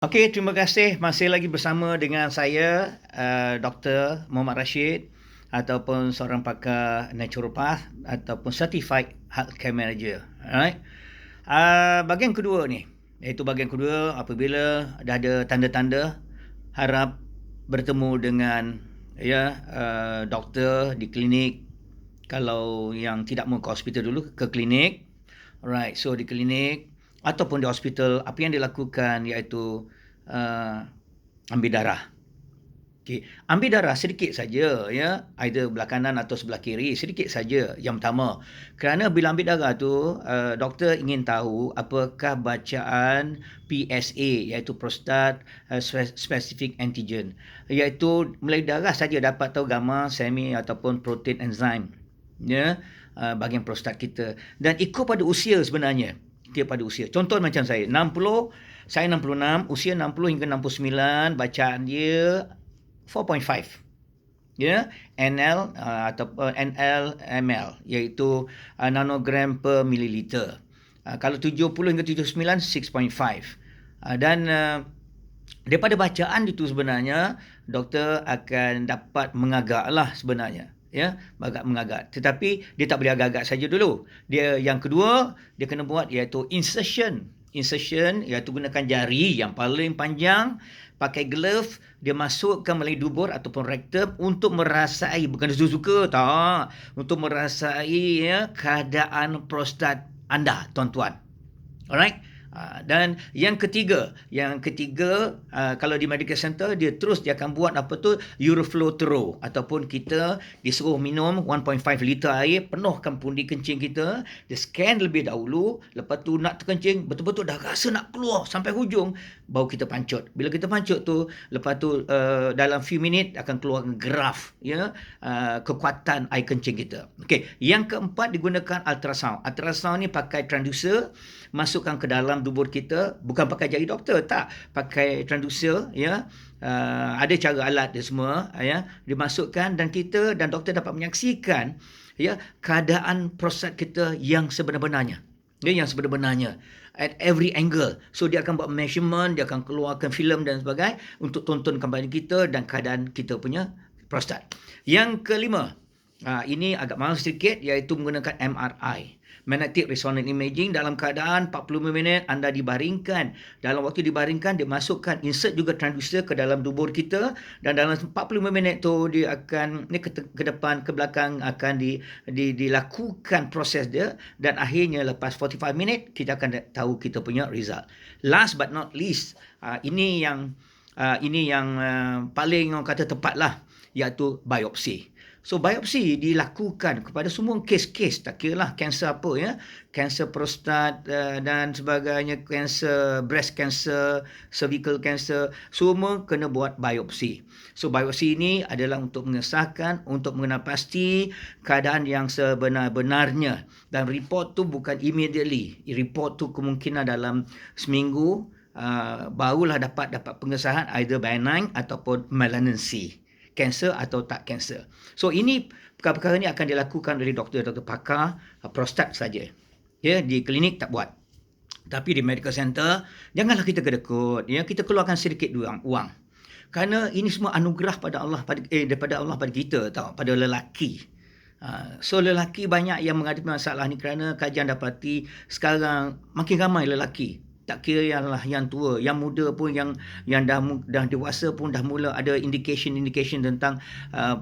Okey, terima kasih masih lagi bersama dengan saya, Dr. Muhammad Rashid ataupun seorang pakar naturopath ataupun certified healthcare manager. Alright. Bahagian kedua ni, iaitu bahagian kedua apabila dah ada tanda-tanda harap bertemu dengan doktor di klinik. Kalau yang tidak mahu ke hospital dulu, ke klinik. Alright, so di klinik ataupun di hospital, apa yang dilakukan iaitu uh, ambil darah. Okay. Ambil darah sedikit saja, ya, either belah kanan atau sebelah kiri, sedikit saja yang pertama. Kerana bila ambil darah tu, doktor ingin tahu apakah bacaan PSA, iaitu prostat specific antigen, iaitu melalui darah saja dapat tahu gamma, semi ataupun protein enzim, ya, bahagian prostat kita. Dan ikut pada usia sebenarnya. Dia pada usia. Contoh macam saya, 60, saya 66, usia 60 hingga 69, bacaan dia 4.5, ya, NL atau NL ml, iaitu nanogram per mililiter. Kalau 70 hingga 79, 6.5. Dan daripada bacaan itu sebenarnya doktor akan dapat mengagaklah sebenarnya, ya, agak mengagak. Tetapi dia tak boleh agak-agak saja dulu. Dia yang kedua dia kena buat iaitu insertion, iaitu gunakan jari yang paling panjang, pakai glove, dia masukkan melalui dubur ataupun rektum untuk merasai, bukan suka-suka tak, untuk merasai, ya, keadaan prostat anda, tuan-tuan. Alright. Dan yang ketiga, kalau di medical center dia akan buat apa tu, Uroflow Throw, ataupun kita disuruh minum 1.5 liter air, penuhkan pundi kencing kita, dia scan lebih dahulu, lepas tu nak terkencing, betul-betul dah rasa nak keluar sampai hujung, baru kita pancut. Bila kita pancut tu, lepas tu dalam few minit akan keluar graf, ya, kekuatan air kencing kita. Okey, yang keempat digunakan ultrasound. Ultrasound ni pakai transducer, masukkan ke dalam dubur kita, bukan pakai jari doktor, tak, pakai transducer, ya. Ada cara alat dia semua, ya, dimasukkan dan kita dan doktor dapat menyaksikan, ya, keadaan prostat kita yang sebenar-benarnya, ya, yang sebenar-benarnya at every angle. So dia akan buat measurement, dia akan keluarkan filem dan sebagainya untuk tontonkan badan kita dan keadaan kita punya prostat. Yang kelima, ini agak mahal sedikit, iaitu menggunakan MRI, magnetic resonance imaging. Dalam keadaan 45 minit anda dibaringkan. Dalam waktu dibaringkan, dia masukkan, insert juga transducer ke dalam dubur kita, dan dalam 45 minit tu dia akan ke depan, ke belakang, akan dilakukan proses dia, dan akhirnya lepas 45 minit kita akan tahu kita punya result. Last but not least, ini yang paling orang kata tepat lah, iaitu biopsi. So biopsi dilakukan kepada semua kes-kes, tak kira lah kanser apa, ya, kanser prostat dan sebagainya, kanser breast cancer, cervical cancer, semua kena buat biopsi. So biopsi ini adalah untuk mengesahkan, untuk mengenal pasti keadaan yang sebenar-benarnya, dan report tu bukan immediately. Report tu kemungkinan dalam seminggu barulah dapat pengesahan, either benign ataupun malignancy, kanser atau tak kanser. So ini perkara-perkara ini akan dilakukan oleh doktor-doktor pakar prostat saja. Ya, di klinik tak buat. Tapi di medical center janganlah kita kedekut, ya, kita keluarkan sedikit wang. Kerana ini semua anugerah daripada Allah pada kita, tau, pada lelaki. So lelaki banyak yang menghadapi masalah ni kerana kajian dapati sekarang makin ramai lelaki, tak kira yang tua, yang muda pun, yang dah dewasa pun dah mula ada indication tentang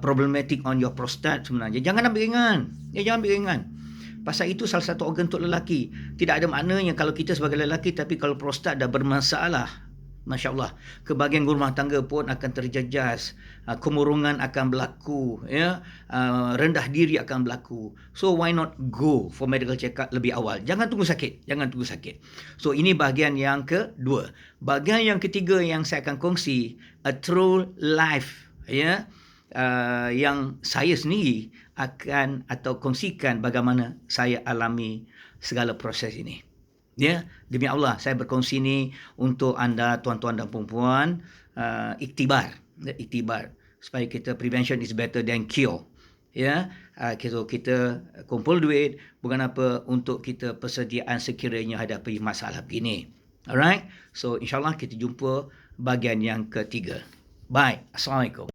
problematic on your prostate sebenarnya. Jangan ambil ringan. Jangan ambil ringan. Pasal itu salah satu organ untuk lelaki. Tidak ada maknanya kalau kita sebagai lelaki, tapi kalau prostat dah bermasalah, Masya Allah, kebahagiaan rumah tangga pun akan terjejas, kemurungan akan berlaku, ya, rendah diri akan berlaku. So why not go for medical check-up lebih awal? Jangan tunggu sakit. So ini bahagian yang kedua. Bahagian yang ketiga yang saya akan kongsi, a true life, ya, yang saya sendiri akan atau kongsikan bagaimana saya alami segala proses ini. Ya, demi Allah saya berkongsi ni untuk anda tuan-tuan dan puan-puan, iktibar supaya kita, prevention is better than cure. Ya, kita kumpul duit bukan apa, untuk kita persediaan sekiranya hadapi masalah begini. Alright, so insyaAllah kita jumpa bahagian yang ketiga. Bye. Assalamualaikum.